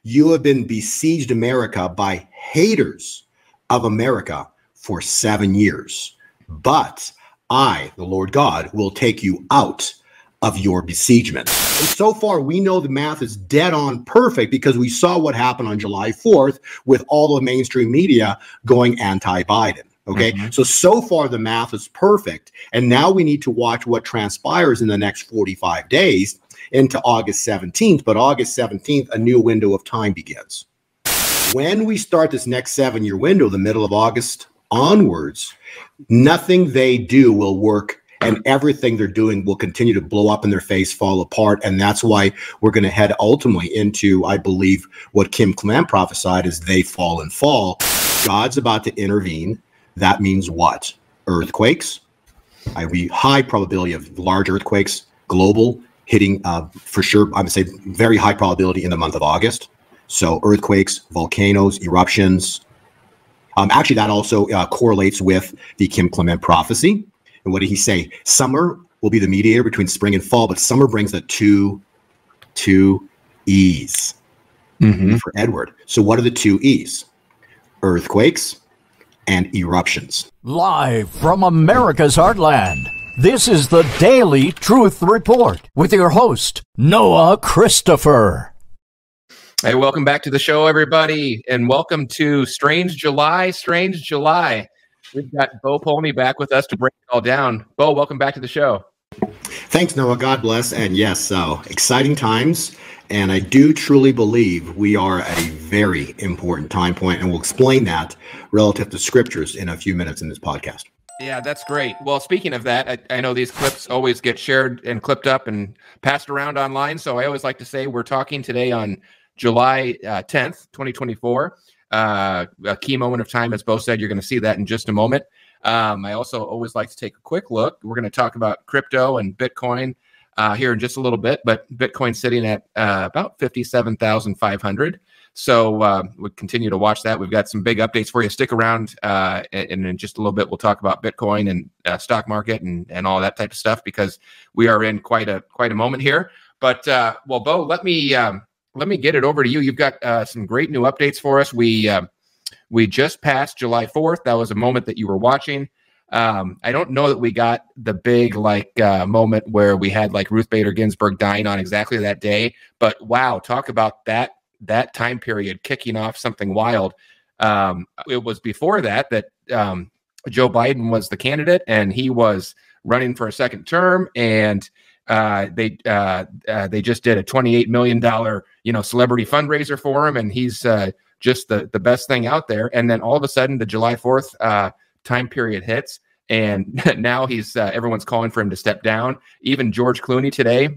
You have been besieged America by haters of America for 7 years. But I, the Lord God, will take you out of your besiegement. And so far, we know the math is dead on perfect because we saw what happened on July 4th with all the mainstream media going anti-Biden. Okay, so far the math is perfect. And now we need to watch what transpires in the next 45 days into August 17th. But August 17th, a new window of time begins. When we start this next 7-year window, the middle of August onwards, nothing they do will work, and everything they're doing will continue to blow up in their face, fall apart. And that's why we're going to head ultimately into, I believe, what Kim Clement prophesied is they fall and fall. God's about to intervene. That means what? Earthquakes. I read high probability of large earthquakes, global, hitting for sure, I would say very high probability in the month of August. So earthquakes, volcanoes, eruptions. Actually, that also correlates with the Kim Clement prophecy. And what did he say? Summer will be the mediator between spring and fall, but summer brings the two E's for Edward. So what are the 2 E's? Earthquakes and eruptions. Live from America's heartland, this is the Daily Truth Report with your host, Noah Christopher. Hey, welcome back to the show, everybody, and welcome to Strange July. Strange July. We've got Bo Polney back with us to break it all down. Bo, welcome back to the show. Thanks, Noah. God bless. And yes, exciting times. And I do truly believe we are at a very important time point, and we'll explain that relative to scriptures in a few minutes in this podcast. Yeah, that's great. Well, speaking of that, I know these clips always get shared and clipped up and passed around online. So I always like to say we're talking today on July 10th, 2024. A key moment of time, as Bo said. You're going to see that in just a moment. I also always like to take a quick look. We're going to talk about crypto and Bitcoin here in just a little bit, but Bitcoin's sitting at about 57,500. So we'll continue to watch that. We've got some big updates for you. Stick around, and in just a little bit, we'll talk about Bitcoin and stock market and all that type of stuff, because we are in quite a moment here. But well, Bo, let me get it over to you. You've got some great new updates for us. We just passed July 4th. That was a moment that you were watching. I don't know that we got the big moment where we had Ruth Bader Ginsburg dying on exactly that day, but wow, talk about that time period kicking off something wild. It was before that Joe Biden was the candidate, and he was running for a second term, and they just did a $28 million celebrity fundraiser for him, and he's just the best thing out there. And then all of a sudden, the July 4th time period hits, and now everyone's calling for him to step down. Even George Clooney today,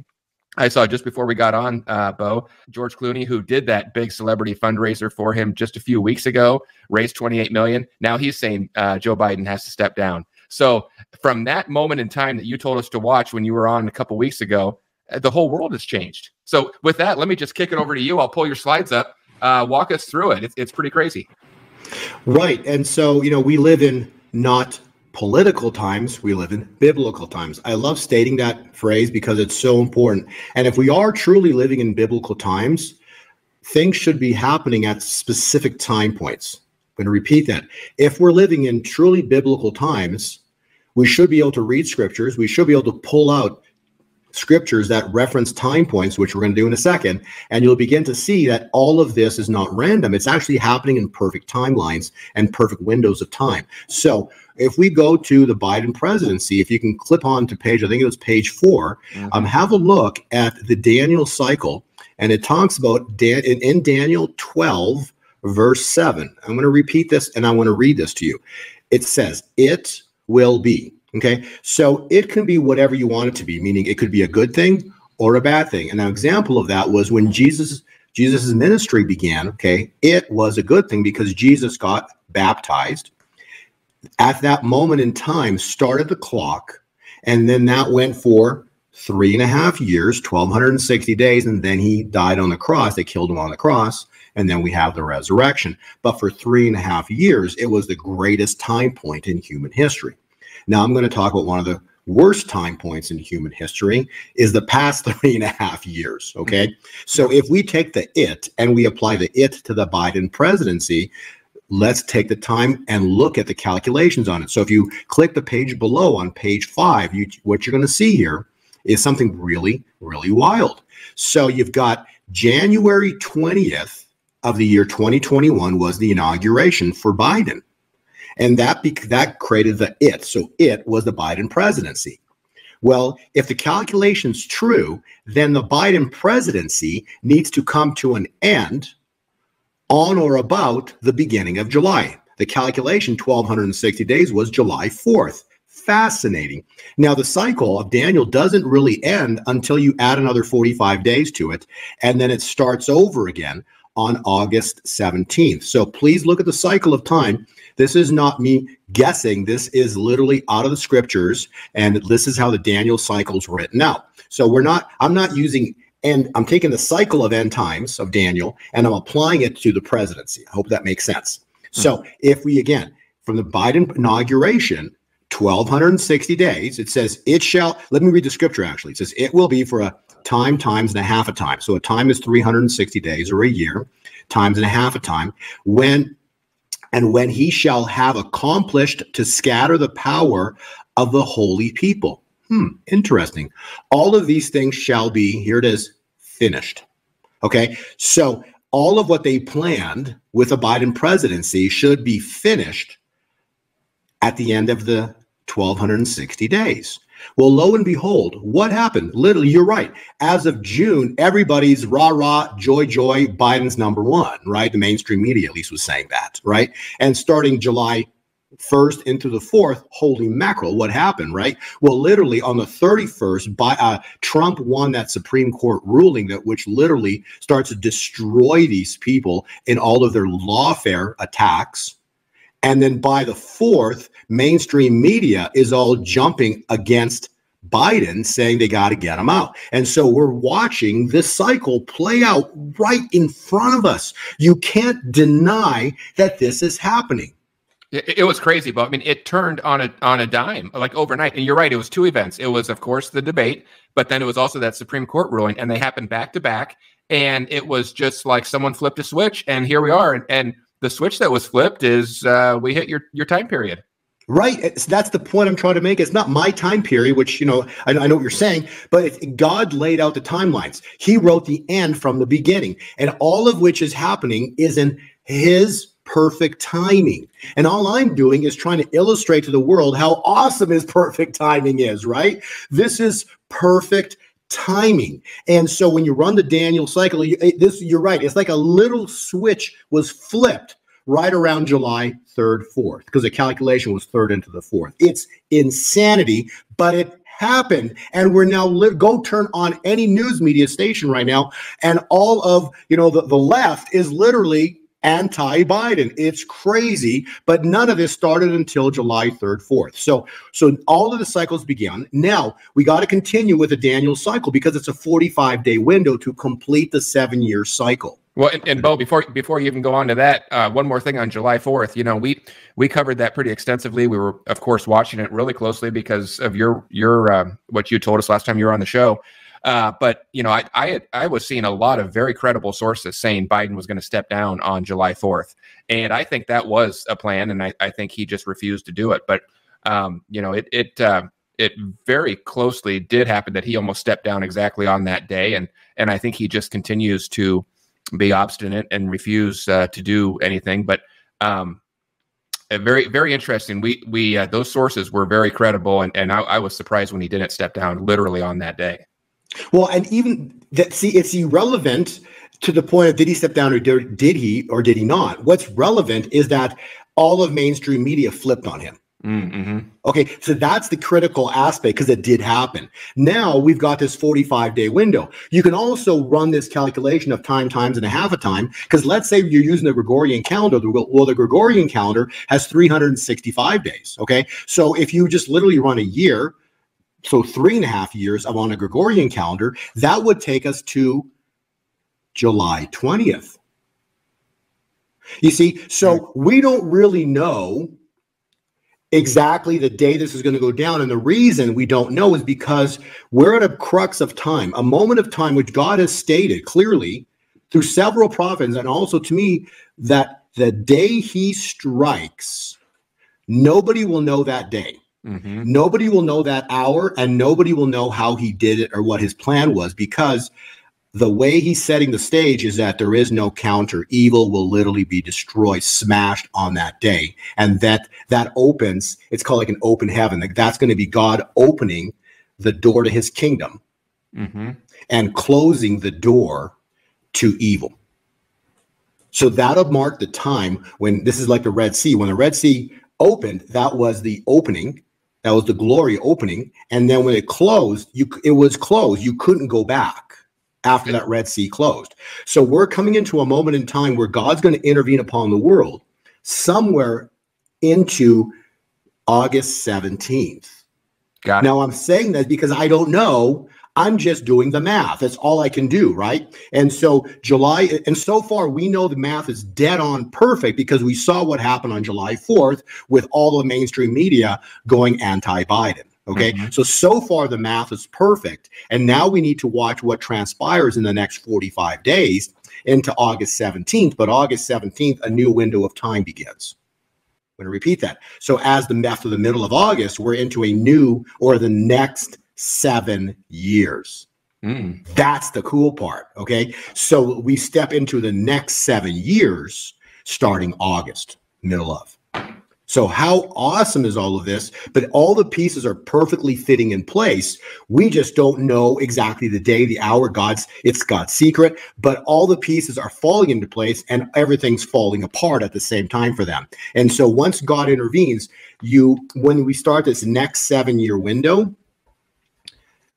I saw just before we got on, Bo, George Clooney, who did that big celebrity fundraiser for him just a few weeks ago, raised $28 million. Now he's saying Joe Biden has to step down. So from that moment in time that you told us to watch when you were on a couple weeks ago, the whole world has changed. So with that, let me just kick it over to you. I'll pull your slides up. Walk us through it. It's pretty crazy. Right. And so, we live in not political times, we live in biblical times. I love stating that phrase because it's so important. And if we are truly living in biblical times, things should be happening at specific time points. I'm going to repeat that. If we're living in truly biblical times, we should be able to read scriptures. We should be able to pull out scriptures that reference time points, which we're going to do in a second, and you'll begin to see that all of this is not random. It's actually happening in perfect timelines and perfect windows of time. So if we go to the Biden presidency, if you can clip on to page, I think it was page 4, have a look at the Daniel cycle, and it talks about in Daniel 12, verse 7. I'm going to repeat this, and I want to read this to you. It says, "It will be." Okay, so it can be whatever you want it to be, meaning it could be a good thing or a bad thing. And an example of that was when Jesus's ministry began. Okay, it was a good thing because Jesus got baptized. At that moment in time, started the clock, and then that went for 3.5 years, 1,260 days, and then he died on the cross. They killed him on the cross, and then we have the resurrection. But for 3.5 years, it was the greatest time point in human history. Now I'm going to talk about one of the worst time points in human history is the past 3.5 years. Okay. So if we take the it and we apply the it to the Biden presidency, let's take the time and look at the calculations on it. So if you click the page below on page 5, what you're going to see here is something really, really wild. So you've got January 20th of the year 2021 was the inauguration for Biden. And that created the it. So it was the Biden presidency. Well, if the calculation's true, then the Biden presidency needs to come to an end on or about the beginning of July. The calculation, 1,260 days, was July 4th. Fascinating. Now, the cycle of Daniel doesn't really end until you add another 45 days to it, and then it starts over again on August 17th. So please look at the cycle of time. This is not me guessing. This is literally out of the scriptures, and this is how the Daniel cycle is written out. So I'm not using, and I'm taking the cycle of end times of Daniel, and I'm applying it to the presidency. I hope that makes sense. So if we, again, from the Biden inauguration, 1,260 days, it says, it shall, let me read the scripture actually. It says, it will be for a time, times, and a half a time. So a time is 360 days or a year, times and a half a time. When he shall have accomplished to scatter the power of the holy people. Interesting. All of these things shall be, here it is, finished. Okay. So all of what they planned with the Biden presidency should be finished at the end of the 1,260 days. Well, lo and behold, what happened? Literally, you're right. As of June, everybody's rah, rah, joy, joy, Biden's number one, right? The mainstream media at least was saying that, right? And starting July 1st into the 4th, holy mackerel, what happened, right? Well, literally on the 31st, Trump won that Supreme Court ruling which literally starts to destroy these people in all of their lawfare attacks. And then by the 4th, mainstream media is all jumping against Biden, saying they got to get him out. And so we're watching this cycle play out right in front of us. You can't deny that this is happening. It was crazy, but I mean, it turned on a dime, like overnight. And you're right, it was two events. It was, of course, the debate, but then it was also that Supreme Court ruling, and they happened back to back. And it was just like someone flipped a switch, and here we are. And the switch that was flipped is we hit your time period. Right. So that's the point I'm trying to make. It's not my time period, which, I know what you're saying, but God laid out the timelines. He wrote the end from the beginning, and all of which is happening is in his perfect timing. And all I'm doing is trying to illustrate to the world how awesome his perfect timing is, right? This is perfect timing. And so when you run the Daniel cycle, you're right. It's like a little switch was flipped right around July 3rd, 4th, because the calculation was 3rd into the 4th. It's insanity, but it happened. And we're now go turn on any news media station right now, and all of the left is literally anti-Biden. It's crazy, but none of this started until July 3rd, 4th. So all of the cycles began. Now we got to continue with the Daniel cycle because it's a 45-day window to complete the 7-year cycle. Well, and Bo, before you even go on to that, one more thing on July 4th. We covered that pretty extensively. We were, of course, watching it really closely because of your what you told us last time you were on the show. But I was seeing a lot of very credible sources saying Biden was going to step down on July 4th, and I think that was a plan, and I think he just refused to do it. But it very closely did happen that he almost stepped down exactly on that day, and I think he just continues to be obstinate and refuse to do anything. But very, very interesting. We those sources were very credible, and I was surprised when he didn't step down literally on that day. Well, and even that, it's irrelevant to the point of did he step down or did he not? What's relevant is that all of mainstream media flipped on him. Mm-hmm. Okay, so that's the critical aspect because it did happen. Now we've got this 45-day window. You can also run this calculation of time, times, and a half a time, because let's say you're using the Gregorian calendar. Well, the Gregorian calendar has 365 days. Okay, so if you just literally run a year, so 3.5 years on a Gregorian calendar, that would take us to July 20th. You see, so we don't really know exactly the day this is going to go down. And the reason we don't know is because we're at a crux of time, a moment of time which God has stated clearly through several prophets, and also to me, that the day he strikes, nobody will know that day. Nobody will know that hour, and nobody will know how he did it or what his plan was, because the way he's setting the stage is that there is no counter. Evil will literally be destroyed, smashed on that day. And that opens, it's called like an open heaven. Like that's going to be God opening the door to his kingdom and closing the door to evil. So that'll mark the time when this is like the Red Sea. When the Red Sea opened, that was the opening. That was the glory opening. And then when it closed, it was closed. You couldn't go back after that Red Sea closed. So we're coming into a moment in time where God's going to intervene upon the world somewhere into August 17th. Got it. Now I'm saying that because I don't know. I'm just doing the math. That's all I can do, right? And so July, and so far we know the math is dead on perfect because we saw what happened on July 4th with all the mainstream media going anti-Biden. Okay, so far the math is perfect. And now we need to watch what transpires in the next 45 days into August 17th. But August 17th, a new window of time begins. I'm going to repeat that. So as after the middle of August, we're into a new or the next 7 years. That's the cool part. Okay. So we step into the next 7 years starting August, middle of. So how awesome is all of this? But all the pieces are perfectly fitting in place. We just don't know exactly the day, the hour. It's God's secret, but all the pieces are falling into place and everything's falling apart at the same time for them. And so once God intervenes, when we start this next 7 year window,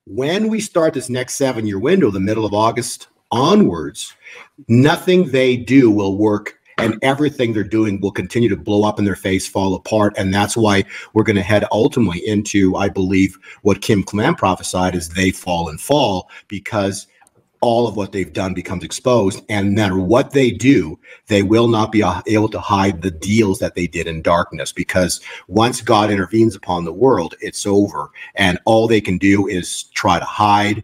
the middle of August onwards, nothing they do will work, and everything they're doing will continue to blow up in their face, fall apart. And that's why we're going to head ultimately into, I believe, what Kim Clement prophesied is they fall and fall, because all of what they've done becomes exposed. And no matter what they do, they will not be able to hide the deals that they did in darkness, because once God intervenes upon the world, it's over. And all they can do is try to hide,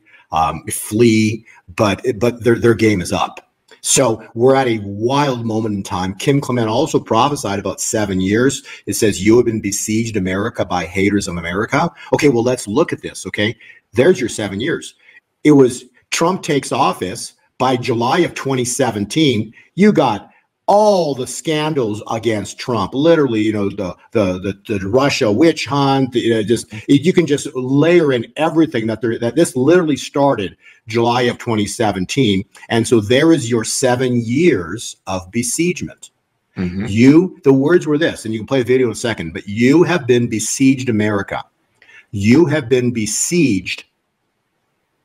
flee, but their game is up. So we're at a wild moment in time. Kim Clement also prophesied about 7 years. It says, you have been besieged, America, by haters of America. Okay, well, let's look at this, okay? There's your 7 years. It was Trump takes office. By July of 2017, you got all the scandals against Trump, literally, you know, the Russia witch hunt, you can just layer in everything that this literally started July of 2017. And so there is your 7 years of besiegement. The words were this, and you can play the video in a second, but you have been besieged, America. You have been besieged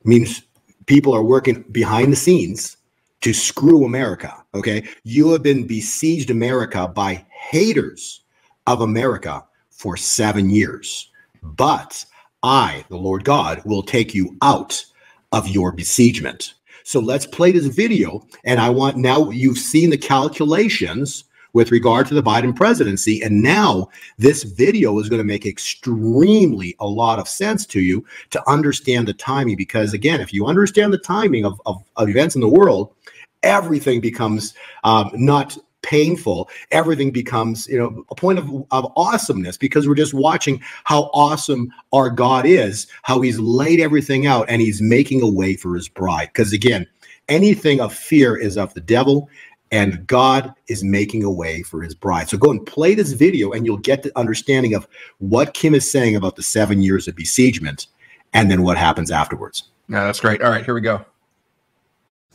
means people are working behind the scenes to screw America, okay? You have been besieged, America, by haters of America for 7 years. But I, the Lord God, will take you out of your besiegement. So let's play this video. And now you've seen the calculations with regard to the Biden presidency. And now this video is going to make extremely a lot of sense to you to understand the timing. Because again, if you understand the timing of events in the world, everything becomes not painful. Everything becomes, a point of awesomeness, because we're just watching how awesome our God is, how he's laid everything out and he's making a way for his bride. Because again, anything of fear is of the devil, and God is making a way for his bride. So go and play this video and you'll get the understanding of what Kim is saying about the 7 years of besiegement and then what happens afterwards. No, that's great. All right, here we go.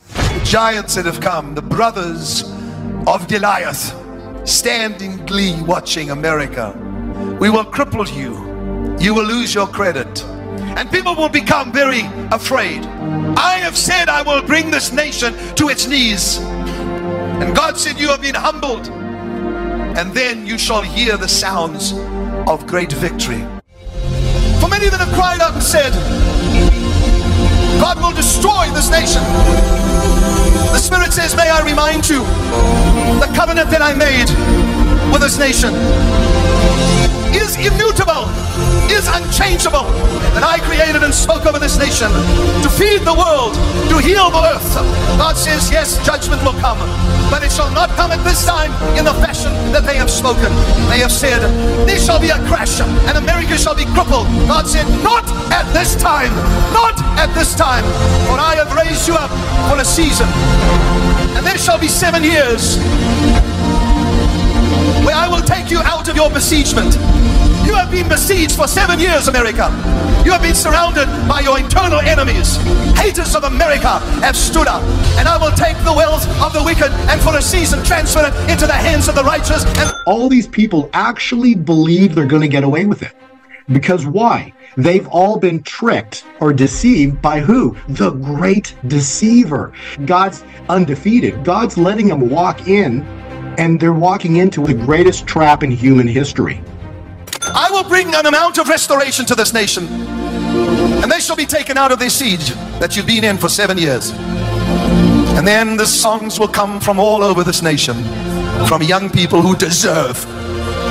The giants that have come, the brothers of Goliath, stand in glee watching America. We will cripple you. You will lose your credit. And people will become very afraid. I have said I will bring this nation to its knees. And God said, you have been humbled, and then you shall hear the sounds of great victory. For many that have cried out and said, God will destroy this nation, the Spirit says, may I remind you, the covenant that I made with this nation is immutable, is unchangeable, that I created and spoke over this nation to feed the world, to heal the earth. God says, yes, judgment will come, but it shall not come at this time in the fashion that they have spoken. They have said, there shall be a crash and America shall be crippled. God said, not at this time, not at this time, for I have raised you up for a season. And there shall be 7 years where I will take you out of your besiegement. You have been besieged for 7 years, America. You have been surrounded by your internal enemies. Haters of America have stood up. And I will take the wealth of the wicked and for a season transfer it into the hands of the righteous. And All these people actually believe they're going to get away with it. Because why? They've all been tricked or deceived by who? The great deceiver. God's undefeated. God's letting them walk in, and they're walking into the greatest trap in human history. I will bring an amount of restoration to this nation, and they shall be taken out of their siege that you've been in for 7 years. And then the songs will come from all over this nation, from young people who deserve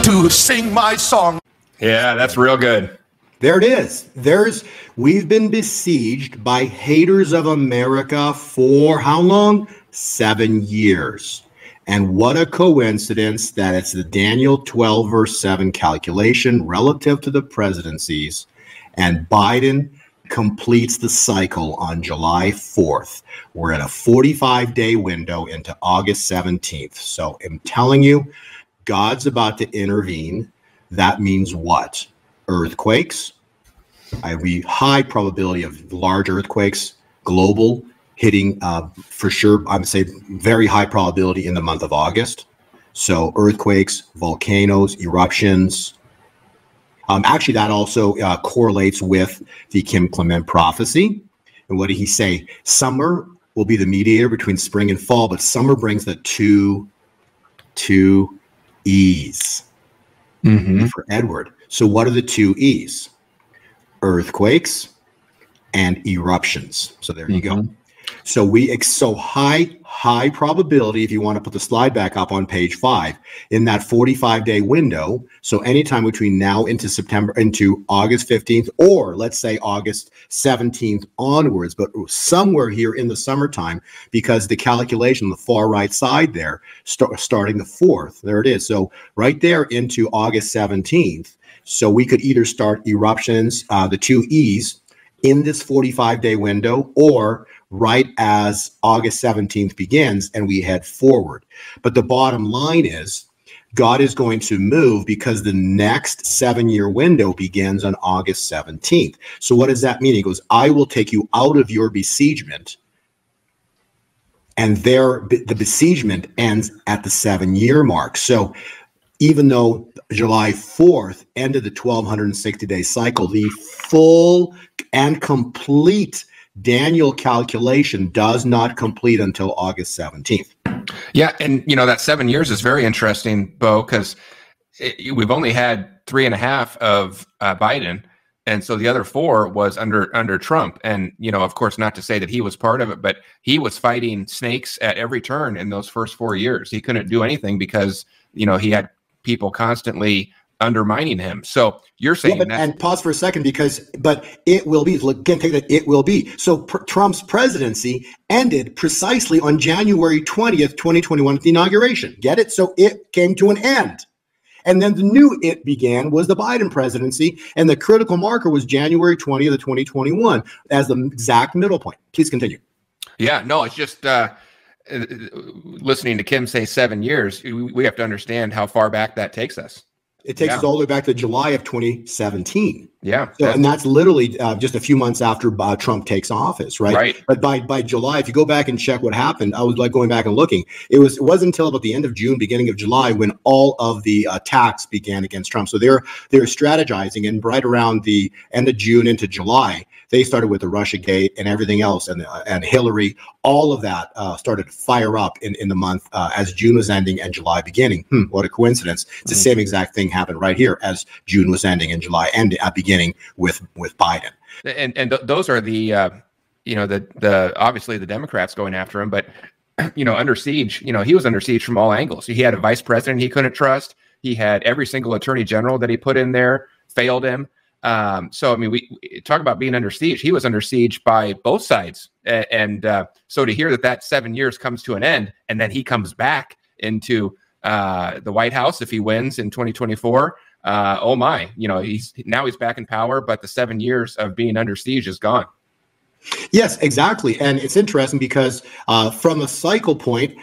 to sing my song. Yeah, that's real good. There it is. We've been besieged by haters of America for how long? 7 years. And what a coincidence that it's the Daniel 12 verse 7 calculation relative to the presidencies. And Biden completes the cycle on July 4th. We're at a 45-day window into August 17th. So I'm telling you, God's about to intervene. That means what? Earthquakes. I have a high probability of large earthquakes, global, hitting for sure. I would say very high probability in the month of August. So earthquakes, volcanoes, eruptions. Actually, that also correlates with the Kim Clement prophecy. And what did he say? Summer will be the mediator between spring and fall, but summer brings the two E's for Edward. So what are the 2 E's? Earthquakes and eruptions. So there you go. So so high probability, if you want to put the slide back up on page 5, in that 45-day window. So anytime between now into August 15th, or let's say August 17th onwards, but somewhere here in the summertime, because the calculation on the far right side there, starting the 4th, there it is. So right there into August 17th. So we could either start eruptions, the 2 E's, in this 45-day window, or right as August 17th begins and we head forward. But the bottom line is God is going to move because the next 7-year window begins on August 17th. So what does that mean? He goes, I will take you out of your besiegement, and the besiegement ends at the 7-year mark. So even though July 4th ended the 1,260-day cycle, the full and complete Daniel calculation does not complete until August 17th. Yeah, and that 7 years is very interesting, Bo, because we've only had 3.5 of Biden, and so the other 4 was under Trump. And of course, not to say that he was part of it, but he was fighting snakes at every turn in those first 4 years. He couldn't do anything because he had people constantly undermining him. So you're saying that, and pause for a second, but it will be. Look, can't take that. It will be. So Trump's presidency ended precisely on January 20th, 2021, at the inauguration. Get it? So it came to an end. And then the new it began was the Biden presidency, and the critical marker was January 20th of 2021 as the exact middle point. Please continue. Yeah, no, it's just listening to Kim say 7 years, we have to understand how far back that takes us. It takes us all the way back to July of 2017. Yeah. So, and that's literally just a few months after Trump takes office, right? Right. But by July, if you go back and check what happened, I was like going back and looking. It wasn't until about the end of June, beginning of July, when all of the attacks began against Trump. So they're strategizing, and right around the end of June into July, they started with the Russiagate and everything else, and Hillary. All of that started to fire up in the month as June was ending and July beginning. What a coincidence! It's the same exact thing happened right here as June was ending and July beginning with Biden. And those are the obviously the Democrats going after him, but under siege. He was under siege from all angles. He had a vice president he couldn't trust. He had every single attorney general that he put in there failed him. So, I mean, we talk about being under siege. He was under siege by both sides. So to hear that 7 years comes to an end and then he comes back into the White House if he wins in 2024, oh my, he's back in power, but the 7 years of being under siege is gone. Yes, exactly. And it's interesting because from a cycle point,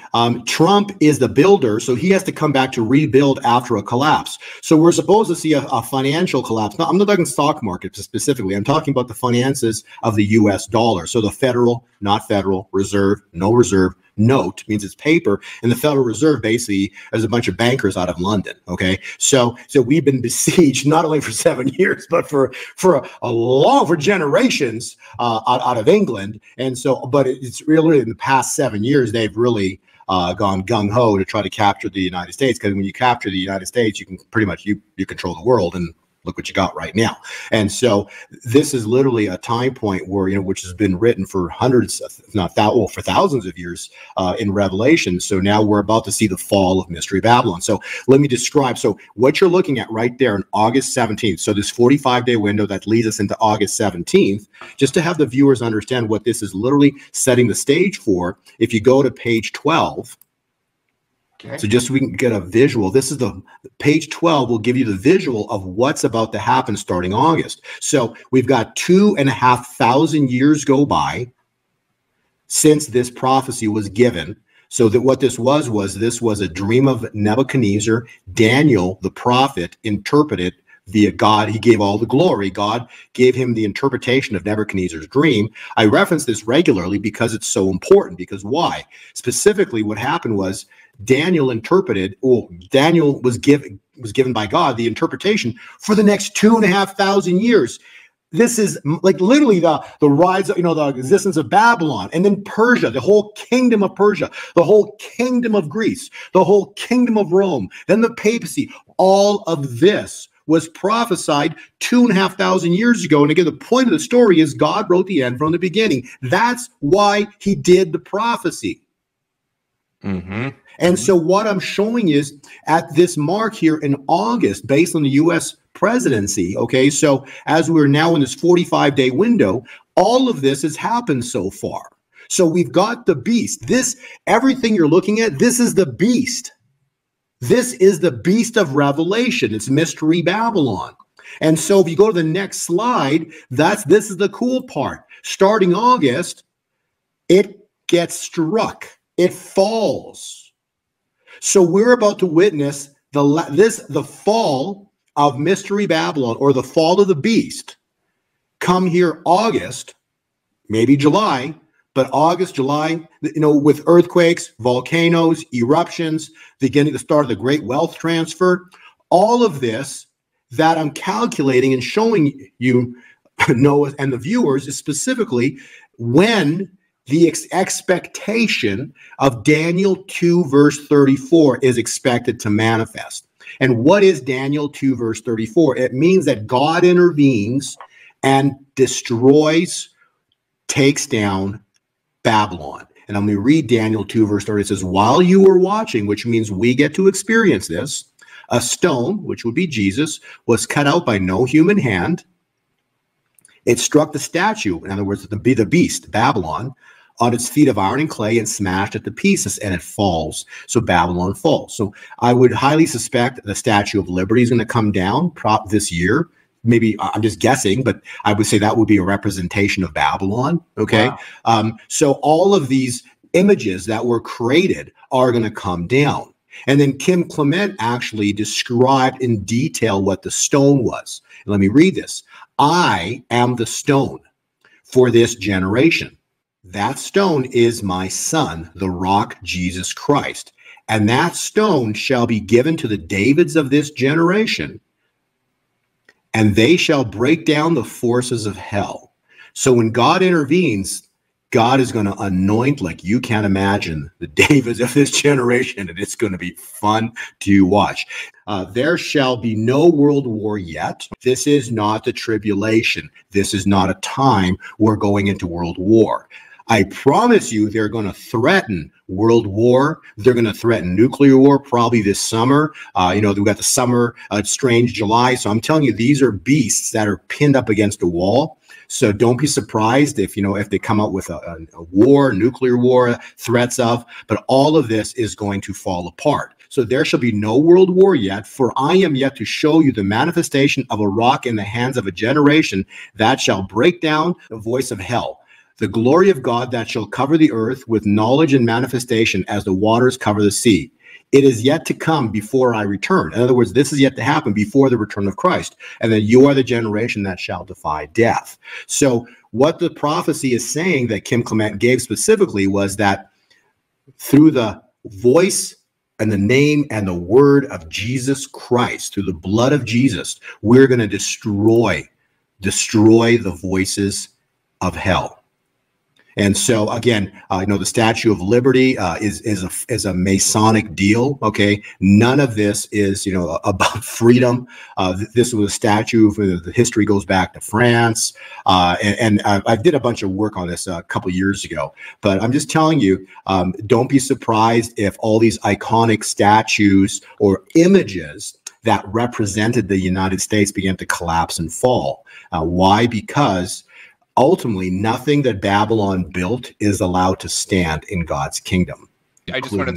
Trump is the builder, so he has to come back to rebuild after a collapse. So we're supposed to see a financial collapse. Now, I'm not talking stock market specifically. I'm talking about the finances of the U.S. dollar. So the federal, not federal, reserve, no reserve, note means it's paper, and the Federal Reserve basically is a bunch of bankers out of London. Okay, so we've been besieged not only for 7 years, but for generations out of England. And so, but it's really in the past 7 years they've really gone gung ho to try to capture the United States, because when you capture the United States, you can pretty much you control the world, and look what you got right now. And so this is literally a time point where, which has been written for hundreds, if not for thousands of years in Revelation. So now we're about to see the fall of Mystery Babylon. So let me describe. So what you're looking at right there on August 17th. So this 45-day window that leads us into August 17th, just to have the viewers understand what this is literally setting the stage for. If you go to page 12, okay. So just so we can get a visual, this is the page 12 will give you the visual of what's about to happen starting August. So we've got 2,500 years go by since this prophecy was given. So that what this was a dream of Nebuchadnezzar. Daniel, the prophet, interpreted via God. He gave all the glory. God gave him the interpretation of Nebuchadnezzar's dream. I reference this regularly because it's so important. Because why? Specifically, what happened was Daniel interpreted, Daniel was given by God the interpretation for the next 2,500 years. This is like literally the rise, the existence of Babylon, and then Persia, the whole kingdom of Persia, the whole kingdom of Greece, the whole kingdom of Rome, then the papacy. All of this was prophesied 2,500 years ago. And again, the point of the story is God wrote the end from the beginning. That's why he did the prophecy. Mm-hmm. And so what I'm showing is at this mark here in August, based on the U.S. presidency, okay, so as we're now in this 45-day window, all of this has happened so far. So we've got the beast. Everything you're looking at, this is the beast. This is the beast of Revelation. It's Mystery Babylon. And so if you go to the next slide, this is the cool part. Starting August, it gets struck. It falls. So we're about to witness the fall of Mystery Babylon, or the fall of the beast, come here August, maybe July, but August, July, with earthquakes, volcanoes, eruptions, the start of the great wealth transfer, all of this that I'm calculating and showing you, Noah, and the viewers, is specifically when the expectation of Daniel 2 verse 34 is expected to manifest. And what is Daniel 2 verse 34? It means that God intervenes and destroys, takes down Babylon. And I'm going to read Daniel 2 verse 30. It says, while you were watching, which means we get to experience this, a stone, which would be Jesus, was cut out by no human hand. It struck the statue, in other words, the beast, Babylon, on its feet of iron and clay, and smashed it to pieces, and it falls. So Babylon falls. So I would highly suspect the Statue of Liberty is going to come down this year. Maybe I'm just guessing, but I would say that would be a representation of Babylon. Okay. Wow. So all of these images that were created are going to come down. And then Kim Clement actually described in detail what the stone was. And let me read this. I am the stone for this generation. That stone is my son, the rock, Jesus Christ. And that stone shall be given to the Davids of this generation, and they shall break down the forces of hell. So when God intervenes, God is going to anoint, like you can't imagine, the Davids of this generation, and it's going to be fun to watch. There shall be no world war yet. This is not the tribulation. This is not a time we're going into world war. I promise you they're going to threaten world war. They're going to threaten nuclear war probably this summer. You know, we've got the summer, strange July. So I'm telling you, these are beasts that are pinned up against a wall. So don't be surprised if, you know, if they come out with a war, nuclear war, threats of, but all of this is going to fall apart. So there shall be no world war yet, for I am yet to show you the manifestation of a rock in the hands of a generation that shall break down the voice of hell, the glory of God that shall cover the earth with knowledge and manifestation as the waters cover the sea. It is yet to come before I return. In other words, this is yet to happen before the return of Christ. And then you are the generation that shall defy death. So what the prophecy is saying that Kim Clement gave specifically was that through the voice and the name and the word of Jesus Christ, through the blood of Jesus, we're going to destroy the voices of hell. And so again, you know, the Statue of Liberty is a Masonic deal. Okay, none of this is, you know, about freedom. This was a statue. The history goes back to France, and I did a bunch of work on this a couple years ago. But I'm just telling you, don't be surprised if all these iconic statues or images that represented the United States began to collapse and fall. Why? Because ultimately, nothing that Babylon built is allowed to stand in God's kingdom. I just want to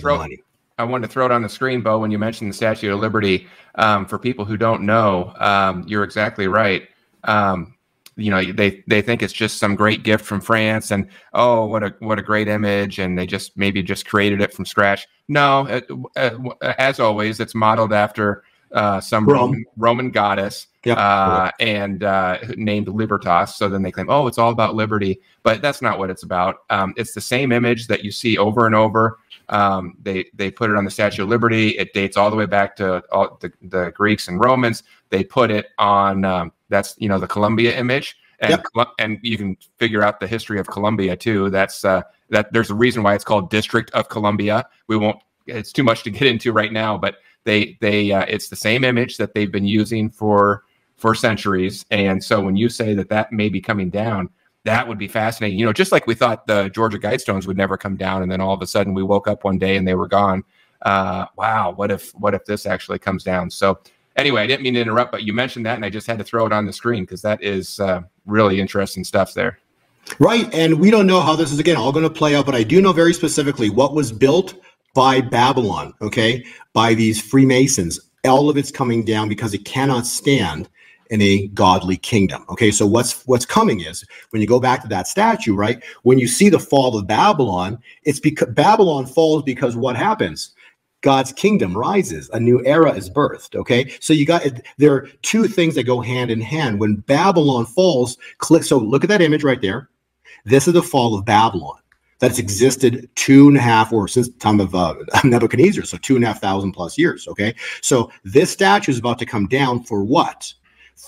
throw it on the screen, Bo, when you mentioned the Statue of Liberty. For people who don't know, you're exactly right. You know, they think it's just some great gift from France, and oh, what a great image, and they just maybe just created it from scratch. No, as always, it's modeled after some Roman goddess. And named Libertas. So then they claim, oh, it's all about liberty, but that's not what it's about. It's the same image that you see over and over. They put it on the Statue of Liberty. It dates all the way back to all the Greeks and Romans. They put it on that's, you know, the Columbia image, and and you can figure out the history of Columbia too. That's that there's a reason why it's called District of Columbia. We won't. It's too much to get into right now, but it's the same image that they've been using for centuries. And so when you say that may be coming down, that would be fascinating. You know, just like we thought the Georgia Guidestones would never come down, and then all of a sudden we woke up one day and they were gone. Wow, what if this actually comes down? So anyway, I didn't mean to interrupt, but you mentioned that, and I just had to throw it on the screen because that is really interesting stuff there. Right, and we don't know how this is, again, all going to play out, but I do know very specifically what was built by Babylon, okay, by these Freemasons. All of it's coming down because it cannot stand in a godly kingdom. Okay, so what's coming is, when you go back to that statue, right, when you see the fall of Babylon, it's because Babylon falls because what happens? God's kingdom rises, a new era is birthed. Okay, so there are two things that go hand in hand. When Babylon falls, so look at that image right there. This is the fall of Babylon. That's existed 2.5 or since the time of Nebuchadnezzar, so 2,500 plus years. Okay, so this statue is about to come down for what?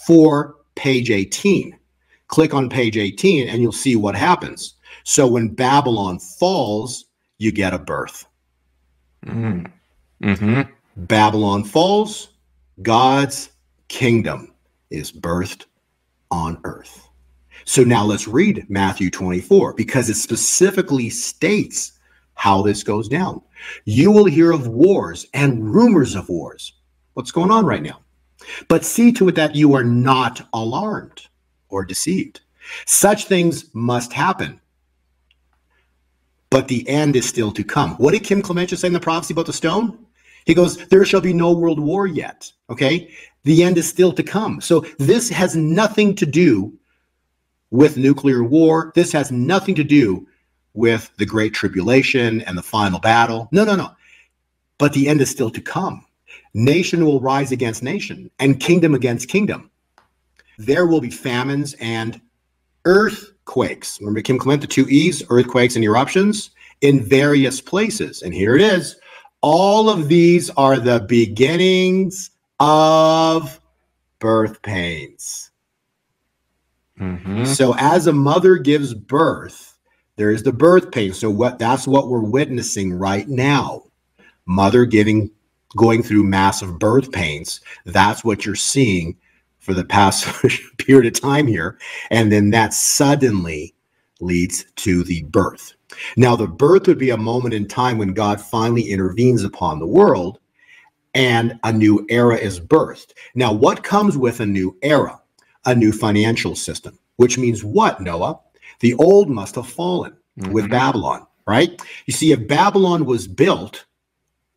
For page 18. Click on page 18 and you'll see what happens. So when Babylon falls, you get a birth. Babylon falls, God's kingdom is birthed on earth. So now let's read Matthew 24, because it specifically states how this goes down. You will hear of wars and rumors of wars. What's going on right now? But see to it that you are not alarmed or deceived. Such things must happen, but the end is still to come. What did Kim Clement just say in the prophecy about the stone? He goes, there shall be no world war yet. Okay, the end is still to come. So this has nothing to do with nuclear war. This has nothing to do with the Great Tribulation and the final battle. No. But the end is still to come. Nation will rise against nation and kingdom against kingdom. There will be famines and earthquakes. Remember Kim Clement, the 2 E's, earthquakes and eruptions in various places. And here it is. All of these are the beginnings of birth pains. So as a mother gives birth, there is the birth pain. So that's what we're witnessing right now. Mother going through massive birth pains. That's what you're seeing for the past period of time here. And then that suddenly leads to the birth. Now, the birth would be a moment in time when God finally intervenes upon the world and a new era is birthed. Now, what comes with a new era? A new financial system, which means what, Noah? The old must have fallen with Babylon, right? You see, if Babylon was built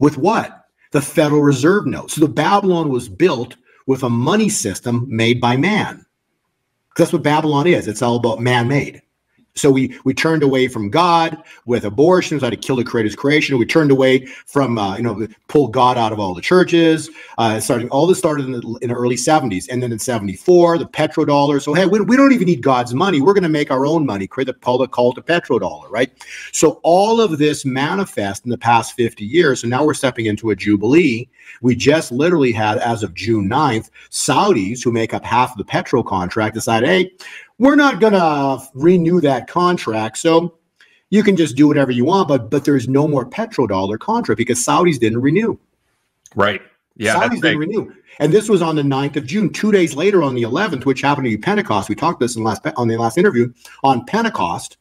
with what? The Federal Reserve note. So the Babylon was built with a money system made by man. That's what Babylon is. It's all about man-made. So we turned away from God with abortions, had to kill the Creator's creation. We turned away from, pull God out of all the churches. All this started in the early 70s. And then in 74, the petrodollar. So, hey, we don't even need God's money. We're going to make our own money, create the cult of petrodollar, right? So all of this manifests in the past 50 years. So now we're stepping into a jubilee. We just literally had, as of June 9th, Saudis, who make up half of the petro contract, decide, hey, we're not going to renew that contract, so you can just do whatever you want, but there's no more petrodollar contract because Saudis didn't renew. Right. Yeah. Saudis didn't renew. And this was on the 9th of June. 2 days later on the 11th, which happened to be Pentecost. We talked this on the last interview. On Pentecost,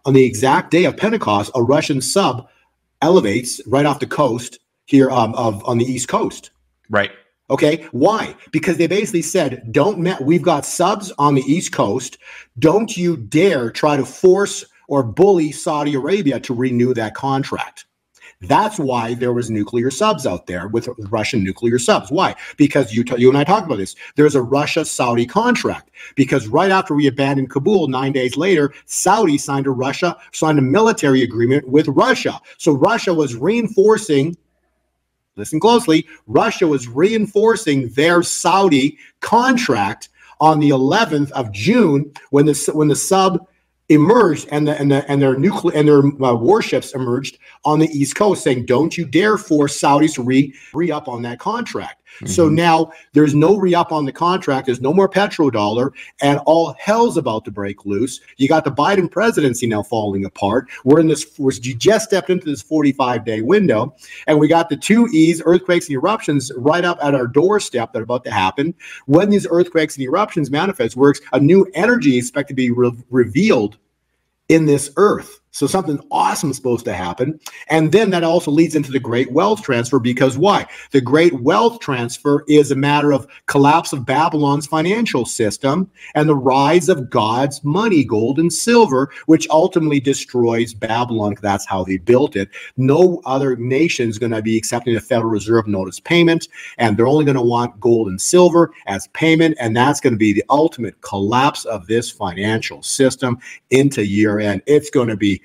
on the exact day of Pentecost, a Russian sub elevates right off the coast here on the East Coast. Right. Okay, why? Because they basically said, we've got subs on the East Coast. Don't you dare try to force or bully Saudi Arabia to renew that contract. That's why there was nuclear subs out there with Russian nuclear subs. Why? Because you and I talked about this. There's a Russia-Saudi contract. Because right after we abandoned Kabul, 9 days later, Saudi signed a military agreement with Russia. So Russia was reinforcing. Listen closely. Russia was reinforcing their Saudi contract on the 11th of June when the sub emerged and their warships emerged on the East Coast, saying, "Don't you dare force Saudis to re-up on that contract." So now there's no re-up on the contract. There's no more petrodollar, and all hell's about to break loose. You got the Biden presidency now falling apart. You just stepped into this 45-day window, and we got the 2 E's, earthquakes and eruptions, right up at our doorstep that are about to happen. When these earthquakes and eruptions manifest, a new energy is expected to be revealed in this earth. So something awesome is supposed to happen. And then that also leads into the great wealth transfer, because why? The great wealth transfer is a matter of collapse of Babylon's financial system and the rise of God's money, gold and silver, which ultimately destroys Babylon. That's how they built it. No other nation is going to be accepting a Federal Reserve notice payment, and they're only going to want gold and silver as payment, and that's going to be the ultimate collapse of this financial system into year end. It's going to be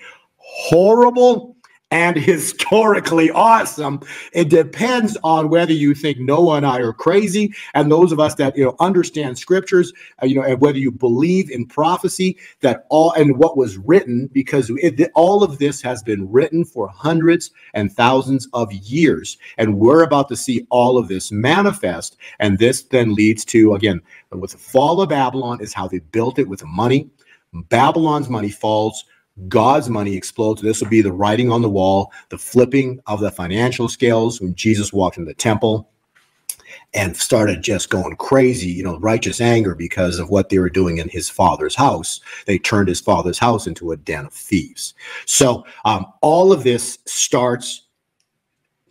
horrible and historically awesome. It depends on whether you think Noah and I are crazy, and those of us that understand scriptures, and whether you believe in prophecy that what was written, because all of this has been written for hundreds and thousands of years, and we're about to see all of this manifest. And this then leads to, again, with the fall of Babylon is how they built it with the money. Babylon's money falls. God's money explodes. This will be the writing on the wall, the flipping of the financial scales when Jesus walked into the temple and started just going crazy, righteous anger because of what they were doing in his father's house. They turned his father's house into a den of thieves. So all of this starts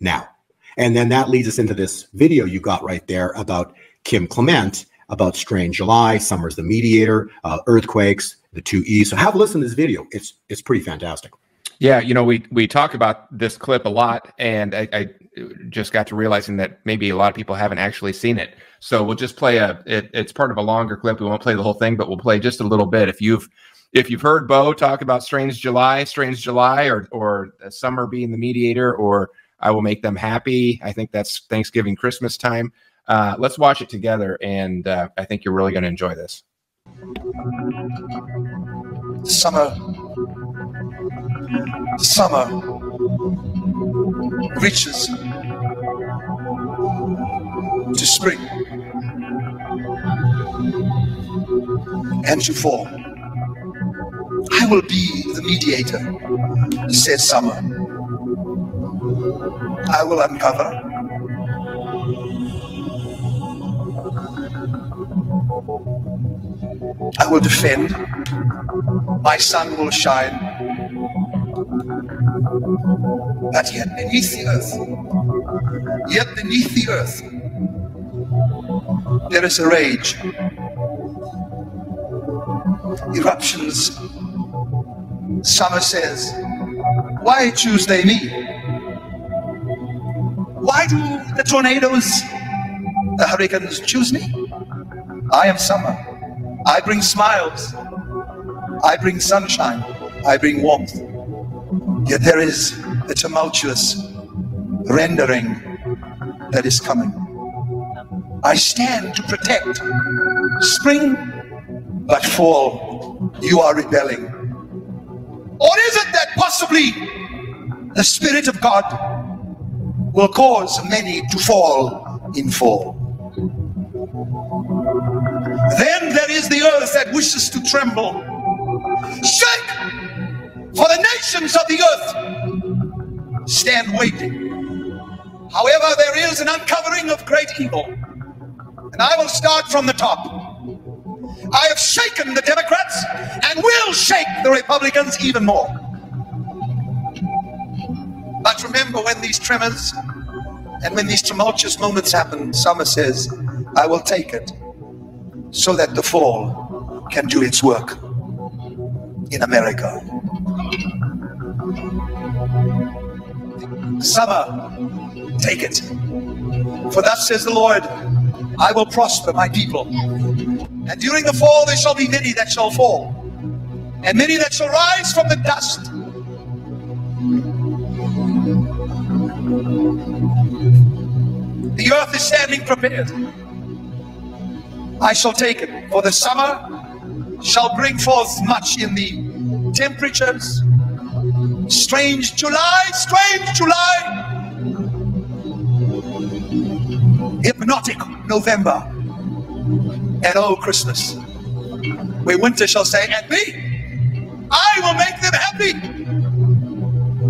now. And then that leads us into this video you got right there about Kim Clement, about Strange July, Summer's the Mediator, earthquakes, the 2 E's. So have a listen to this video. It's pretty fantastic. Yeah, we talk about this clip a lot, and I just got to realizing that maybe a lot of people haven't actually seen it. So we'll just play it's part of a longer clip. We won't play the whole thing, but we'll play just a little bit. If you've heard Bo talk about Strange July, or Summer being the mediator, or I will make them happy, I think that's Thanksgiving, Christmas time. Let's watch it together, and I think you're really going to enjoy this. Summer reaches to spring and to fall. I will be the mediator, says Summer. I will uncover I will defend. My sun will shine. But yet beneath the earth, there is a rage. Eruptions. Summer says, why choose they me? Why do the tornadoes, the hurricanes choose me? I am summer. I bring smiles. I bring sunshine. I bring warmth. Yet there is a tumultuous rendering that is coming. I stand to protect spring, but fall, you are rebelling. Or is it that possibly the Spirit of God will cause many to fall in fall? Then there is the earth that wishes to tremble. Shake! For the nations of the earth stand waiting. However, there is an uncovering of great evil. And I will start from the top. I have shaken the Democrats and will shake the Republicans even more. But remember, when these tremors and when these tumultuous moments happen, Summer says, I will take it so that the fall can do its work in America. Summer, take it. For thus says the Lord, I will prosper my people. And during the fall there shall be many that shall fall, and many that shall rise from the dust. The earth is standing prepared. I shall take it, for the summer shall bring forth much in the temperatures. Strange July, hypnotic November, and oh Christmas, where winter shall say, and me, I will make them happy.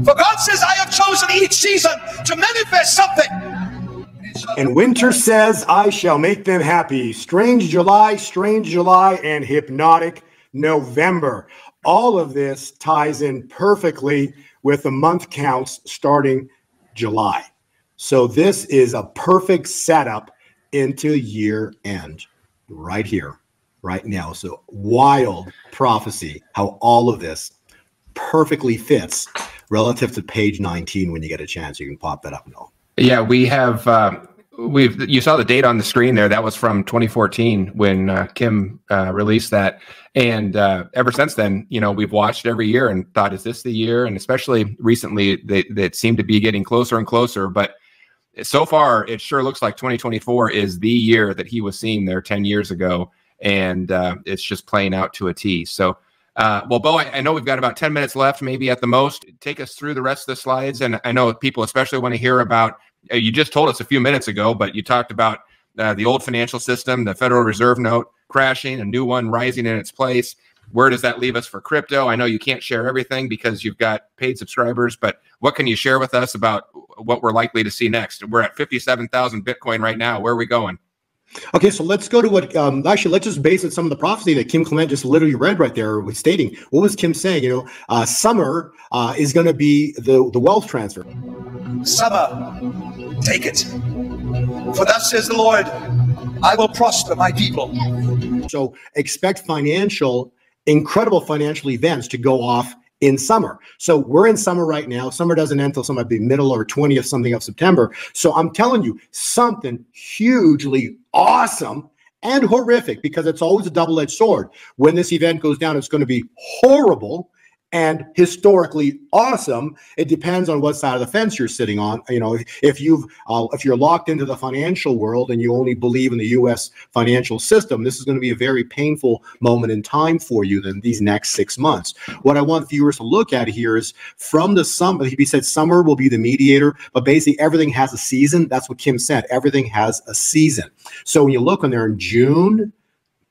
For God says, I have chosen each season to manifest something. And winter says, I shall make them happy. Strange July, and hypnotic November. All of this ties in perfectly with the month counts starting July. So this is a perfect setup into year end right here, right now. So wild prophecy, how all of this perfectly fits relative to page 19. When you get a chance, you can pop that up. No. Yeah, we have, you saw the date on the screen there. That was from 2014 when Kim released that. And ever since then, you know, we've watched every year and thought, is this the year? And especially recently, they seem to be getting closer and closer. But so far, it sure looks like 2024 is the year that he was seeing there 10 years ago. And it's just playing out to a T. So, well, Bo, I know we've got about 10 minutes left, maybe at the most. Take us through the rest of the slides. And I know people especially want to hear about, you just told us a few minutes ago, but you talked about the old financial system, the Federal Reserve note crashing, a new one rising in its place. Where does that leave us for crypto? I know you can't share everything because you've got paid subscribers, but what can you share with us about what we're likely to see next? We're at 57,000 Bitcoin right now. Where are we going? Okay, so let's go to what, actually, let's just base it some of the prophecy that Kim Clement just literally read right there with stating. What was Kim saying? You know, summer is going to be the wealth transfer. Summer, take it. For thus says the Lord, I will prosper my people. So expect incredible financial events to go off in summer. So we're in summer right now. Summer doesn't end until something like the middle or 20th something of September. So I'm telling you, something hugely awesome and horrific, because it's always a double-edged sword. When this event goes down, it's going to be horrible and historically awesome. It depends on what side of the fence you're sitting on. You know, if you're locked into the financial world and you only believe in the U.S. financial system, this is going to be a very painful moment in time for you in these next 6 months. What I want viewers to look at here is from the summer. He said summer will be the mediator, but basically everything has a season. That's what Kim said. Everything has a season. So when you look on there in June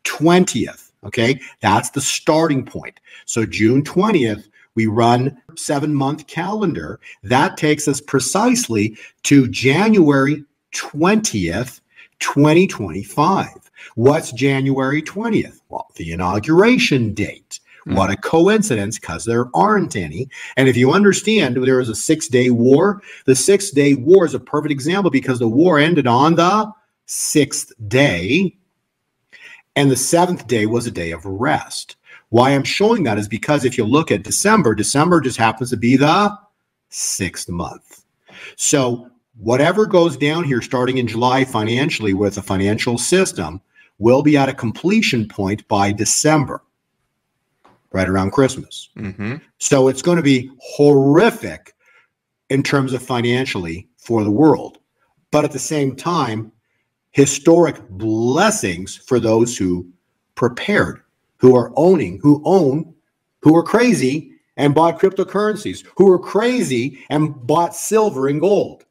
20th, okay, that's the starting point. So June 20th, we run 7-month calendar. That takes us precisely to January 20th, 2025. What's January 20th? Well, the inauguration date. What a coincidence, because there aren't any. And if you understand there was a 6-day war, the 6-day war is a perfect example because the war ended on the 6th day, and the 7th day was a day of rest. Why I'm showing that is because if you look at December, December just happens to be the 6th month. So whatever goes down here starting in July financially with the financial system will be at a completion point by December, right around Christmas. So it's going to be horrific in terms of financially for the world. But at the same time, historic blessings for those who prepared, who are who are crazy and bought cryptocurrencies, who are crazy and bought silver and gold,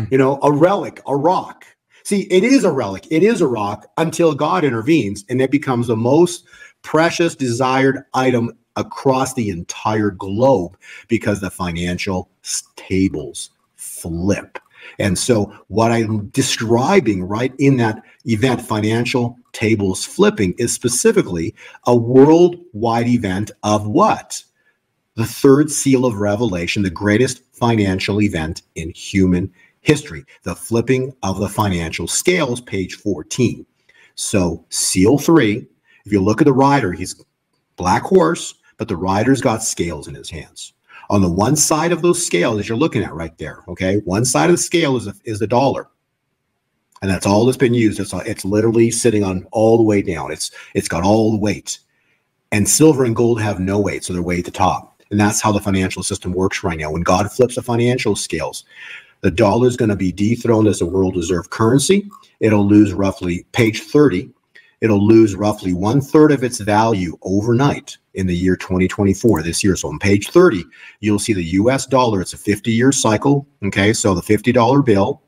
you know, a relic, a rock. See, it is a relic. It is a rock until God intervenes and it becomes the most precious, desired item across the entire globe because the financial tables flip. And so what I'm describing right in that event, financial tables flipping, is specifically a worldwide event of what? The third seal of Revelation, the greatest financial event in human history, the flipping of the financial scales, page 14. So seal 3, if you look at the rider, he's black horse, but the rider's got scales in his hands. On the one side of those scales that you're looking at right there, okay, one side of the scale is the dollar. And that's all that's been used. It's literally sitting on all the way down. It's got all the weight. And silver and gold have no weight, so they're way at the top. And that's how the financial system works right now. When God flips the financial scales, the dollar is going to be dethroned as a world reserve currency. It'll lose roughly, page 30, it'll lose roughly 1/3 of its value overnight in the year 2024, this year. So on page 30, you'll see the US dollar. It's a 50-year cycle. Okay, so the $50 bill,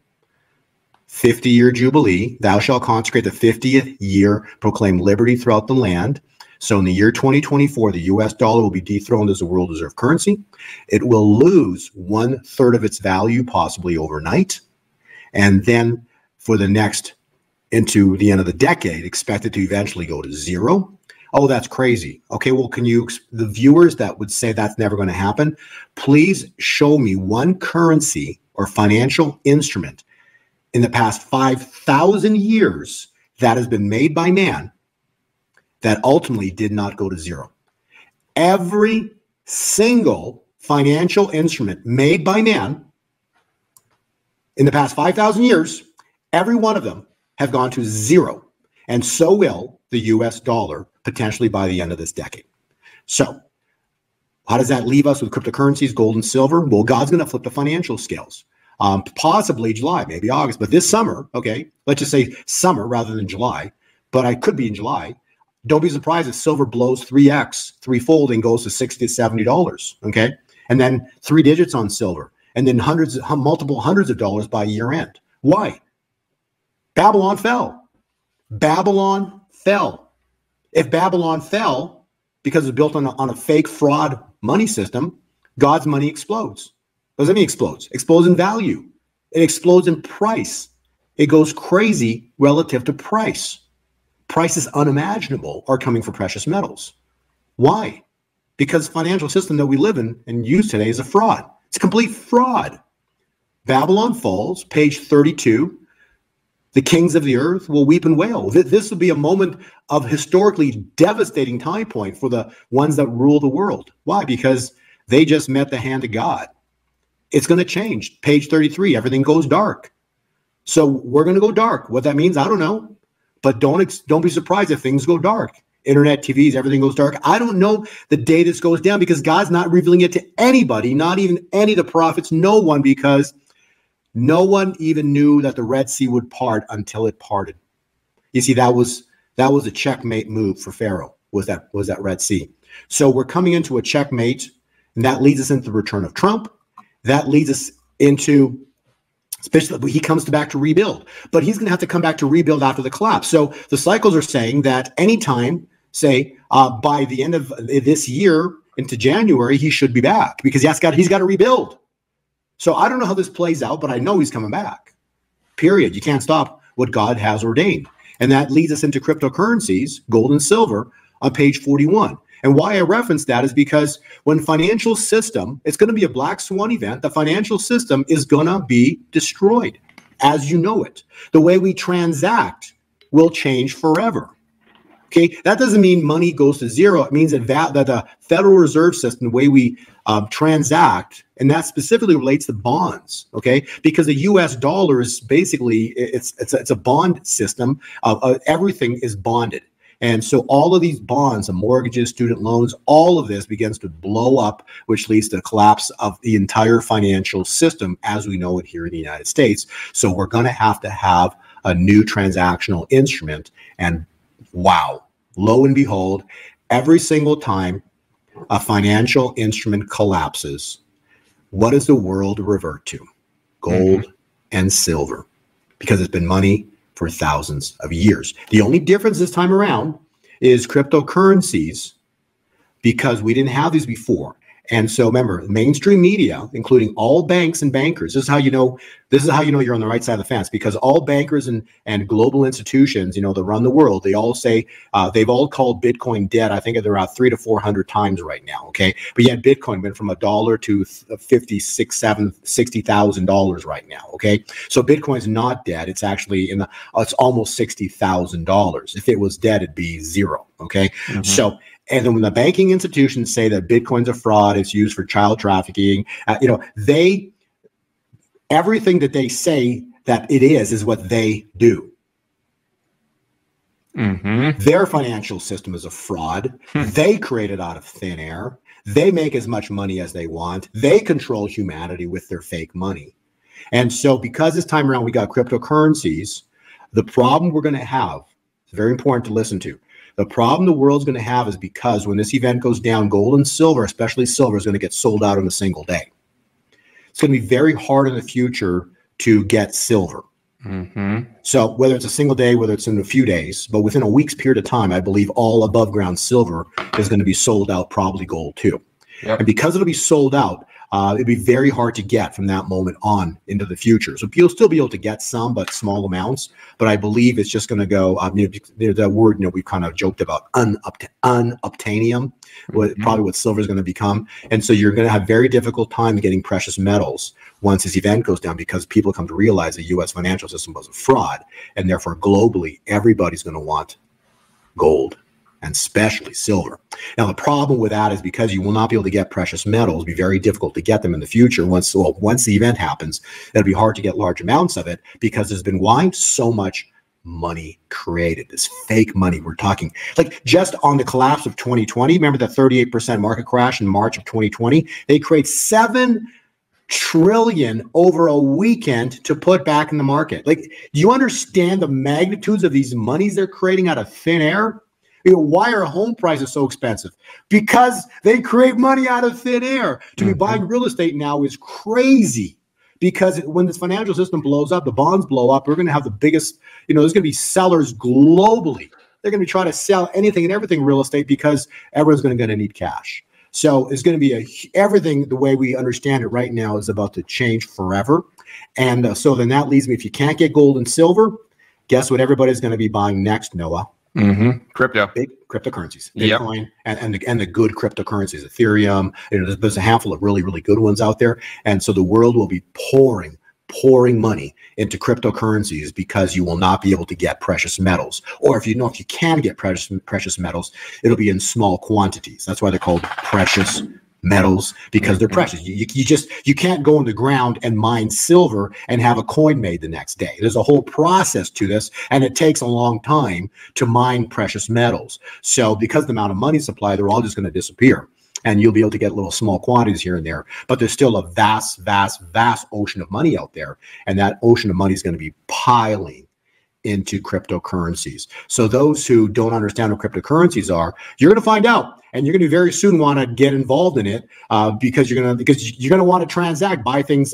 50-year jubilee, thou shalt consecrate the 50th year, proclaim liberty throughout the land. So in the year 2024, the US dollar will be dethroned as a world reserve currency. It will lose 1/3 of its value, possibly overnight. And then for the next, into the end of the decade, expect it to eventually go to zero. Oh, that's crazy. Okay, well, can you, the viewers that would say that's never going to happen, please show me one currency or financial instrument in the past 5,000 years that has been made by man that ultimately did not go to zero. Every single financial instrument made by man in the past 5,000 years, every one of them have gone to zero. And so will the US dollar potentially by the end of this decade. So how does that leave us with cryptocurrencies, gold and silver? Well, God's going to flip the financial scales. Possibly July, maybe August, but this summer, okay, let's just say summer rather than July, but I could be in July. Don't be surprised if silver blows 3x, threefold, and goes to $60 to $70, okay? And then 3 digits on silver, and then multiple hundreds of dollars by year end. Why? Babylon fell. Babylon fell. If Babylon fell because it's built on a fake fraud money system, God's money explodes. What does that mean explodes? Explodes in value. It explodes in price. It goes crazy relative to price. Prices unimaginable are coming for precious metals. Why? Because the financial system that we live in and use today is a fraud. It's a complete fraud. Babylon falls, page 32. The kings of the earth will weep and wail. This will be a moment of historically devastating time point for the ones that rule the world. Why? Because they just met the hand of God. It's going to change. Page 33, everything goes dark. So we're going to go dark. What that means, I don't know. But don't be surprised if things go dark. Internet, TVs, everything goes dark. I don't know the day this goes down because God's not revealing it to anybody, not even any of the prophets, no one, because no one even knew that the Red Sea would part until it parted. You see, that was a checkmate move for Pharaoh, was that Red Sea. So we're coming into a checkmate, and that leads us into the return of Trump. That leads us into, especially he comes back to rebuild, but he's going to have to come back to rebuild after the collapse. So the cycles are saying that anytime, say by the end of this year into January, he should be back because he's got to rebuild. So I don't know how this plays out, but I know he's coming back. Period. You can't stop what God has ordained. And that leads us into cryptocurrencies, gold and silver, on page 41. And why I reference that is because when financial system, it's going to be a black swan event. The financial system is going to be destroyed as you know it. The way we transact will change forever. Okay, that doesn't mean money goes to zero. It means that the Federal Reserve System, the way we transact, and that specifically relates to bonds. Okay, because the U.S. dollar is basically it's a bond system. Everything is bonded, and so all of these bonds, the mortgages, student loans, all of this begins to blow up, which leads to the collapse of the entire financial system as we know it here in the United States. So we're going to have a new transactional instrument, and wow, lo and behold, every single time a financial instrument collapses, what does the world revert to? Gold and silver, because it's been money for thousands of years. The only difference this time around is cryptocurrencies, because we didn't have these before. And so remember, mainstream media, including all banks and bankers, this is how you know you're on the right side of the fence, because all bankers and global institutions, that run the world, they all say they've all called Bitcoin dead. I think they're around 300 to 400 times right now. Okay, but yet Bitcoin went from $1 to $60,000 right now. Okay, so Bitcoin's not dead. It's actually it's almost $60,000. If it was dead, it'd be zero. Okay, so. And then when the banking institutions say that Bitcoin's a fraud, it's used for child trafficking, everything that they say that it is what they do. Their financial system is a fraud. They create it out of thin air. They make as much money as they want. They control humanity with their fake money. And so because this time around we got cryptocurrencies, the problem we're going to have, it's very important to listen to. The problem the world's going to have is because when this event goes down, gold and silver, especially silver, is going to get sold out in a single day. It's going to be very hard in the future to get silver. So whether it's a single day, whether it's in a few days, but within a week's period of time, I believe all above ground silver is going to be sold out, probably gold too. And because it'll be sold out, it'd be very hard to get from that moment on into the future. So you'll still be able to get some, but small amounts. But I believe it's just going to go, that word, we've kind of joked about unobtainium, probably what silver is going to become. And so you're going to have very difficult time getting precious metals once this event goes down, because people come to realize the U.S. financial system was a fraud. And therefore, globally, everybody's going to want gold, and especially silver. Now, the problem with that is because you will not be able to get precious metals, it'll be very difficult to get them in the future. Once the event happens, it'll be hard to get large amounts of it, because there's been so much money created, this fake money. We're talking like just on the collapse of 2020. Remember the 38% market crash in March of 2020? They create $7 trillion over a weekend to put back in the market. Like, do you understand the magnitudes of these monies they're creating out of thin air? Why are home prices so expensive? Because they create money out of thin air. To be buying real estate now is crazy, because when this financial system blows up, the bonds blow up, we're going to have the biggest, there's going to be sellers globally. They're going to be trying to sell anything and everything real estate, because everyone's going to need cash. So it's going to be everything the way we understand it right now is about to change forever. And so then that leads me, if you can't get gold and silver, guess what everybody's going to be buying next, Noah? Crypto. Big cryptocurrencies, Bitcoin, and the good cryptocurrencies, Ethereum. There's a handful of really, really good ones out there. And so the world will be pouring money into cryptocurrencies, because you will not be able to get precious metals. Or if you can get precious metals, it'll be in small quantities. That's why they're called precious metals, because they're precious. You can't go in the ground and mine silver and have a coin made the next day. There's a whole process to this, and it takes a long time to mine precious metals. So because the amount of money supply, they're all just going to disappear, and you'll be able to get little small quantities here and there. But there's still a vast, vast, vast ocean of money out there, and that ocean of money is going to be piling into cryptocurrencies. So those who don't understand what cryptocurrencies are, you're going to find out, and you're going to very soon want to get involved in it, because you're going to want to transact, buy things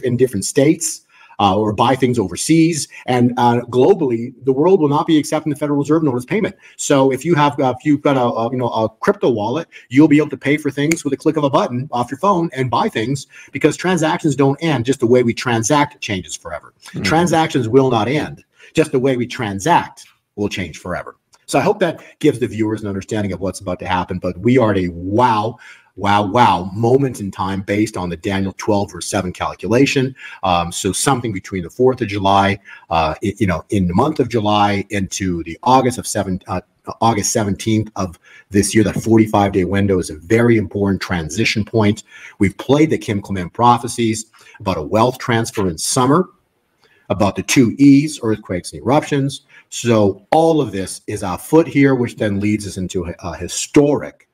in different states, or buy things overseas, and globally, the world will not be accepting the Federal Reserve notice payment. So if you've got a crypto wallet, you'll be able to pay for things with a click of a button off your phone and buy things, because transactions don't end. Just the way we transact changes forever. Transactions will not end. Just the way we transact will change forever. So I hope that gives the viewers an understanding of what's about to happen. But we are at a wow moment in time based on the Daniel 12 verse 7 calculation. So something between the 4th of July, in the month of July into the August 17th of this year. That 45-day window is a very important transition point. We've played the Kim Clement prophecies about a wealth transfer in summer, about the 2 E's, earthquakes and eruptions. So all of this is afoot here, which then leads us into a historic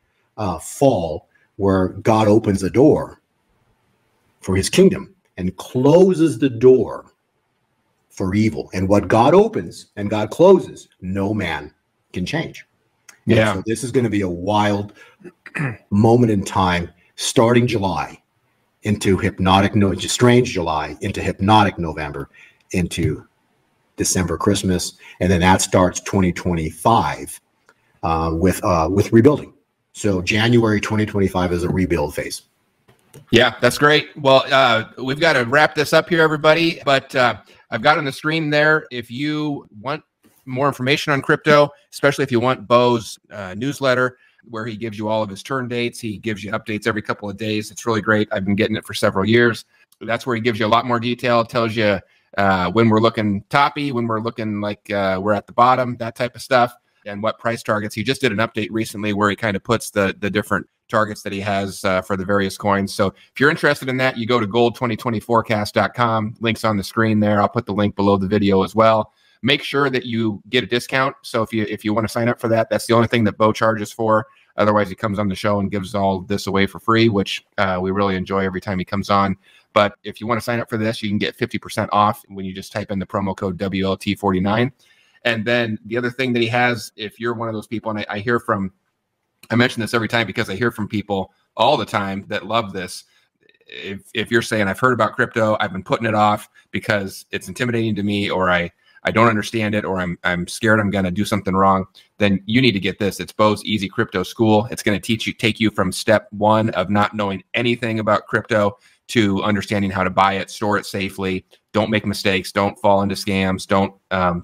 fall where God opens the door for his kingdom and closes the door for evil. And what God opens and God closes, no man can change. Yeah. So this is going to be a wild moment in time, starting July into strange July into hypnotic November into December, Christmas, and then that starts 2025 with rebuilding. So January 2025 is a rebuild phase. Yeah, that's great. Well, we've got to wrap this up here, everybody. But I've got on the screen there, if you want more information on crypto, especially if you want Bo's newsletter, where he gives you all of his turn dates. He gives you updates every couple of days. It's really great. I've been getting it for several years. That's where he gives you a lot more detail, tells you when we're looking toppy, when we're looking like we're at the bottom, that type of stuff, and what price targets. He just did an update recently where he kind of puts the different targets that he has for the various coins. So if you're interested in that, you go to gold2020forecast.com. Links on the screen there. I'll put the link below the video as well. Make sure that you get a discount. So if you want to sign up for that, that's the only thing that Bo charges for. Otherwise, he comes on the show and gives all this away for free, which we really enjoy every time he comes on. But if you want to sign up for this, you can get 50% off when you just type in the promo code WLT49. And then the other thing that he has, if you're one of those people, and I mention this every time because I hear from people all the time that love this. If you're saying, I've heard about crypto, I've been putting it off because it's intimidating to me, or I don't understand it, or I'm scared I'm going to do something wrong, then you need to get this. It's Bo's Easy Crypto School. It's going to take you from step one of not knowing anything about crypto to understanding how to buy it, store it safely. Don't make mistakes. Don't fall into scams. Don't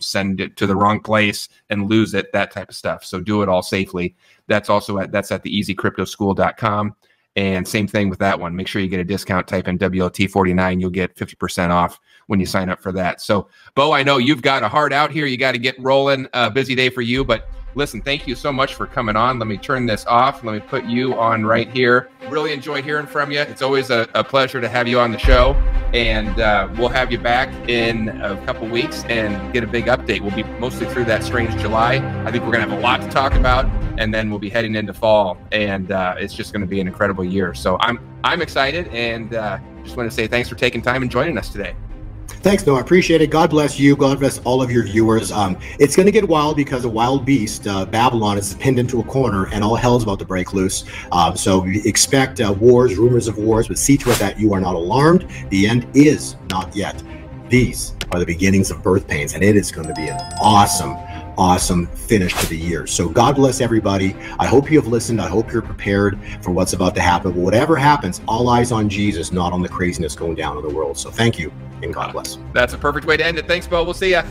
send it to the wrong place and lose it, that type of stuff. So do it all safely. That's also at the easycryptoschool.com. And same thing with that one. Make sure you get a discount. Type in WLT49. You'll get 50% off when you sign up for that. So, Bo, I know you've got a heart out here. You got to get rolling. Busy day for you. But listen, thank you so much for coming on. Let me turn this off. Let me put you on right here. Really enjoy hearing from you. It's always a pleasure to have you on the show. And we'll have you back in a couple weeks and get a big update. We'll be mostly through that strange July. I think we're going to have a lot to talk about. And then we'll be heading into fall, and it's just going to be an incredible year. So I'm excited, and just want to say thanks for taking time and joining us today. Thanks, Noah. I appreciate it. God bless you. God bless all of your viewers. It's going to get wild because a wild beast, Babylon, is pinned into a corner, and all hell's about to break loose. So expect wars, rumors of wars, but see to it that you are not alarmed. The end is not yet. These are the beginnings of birth pains, and it is going to be an awesome finish to the year. So God bless everybody. I hope you have listened. I hope you're prepared for what's about to happen. But whatever happens, all eyes on Jesus, not on the craziness going down in the world. So thank you, and God bless. That's a perfect way to end it. Thanks, Bo. We'll see ya.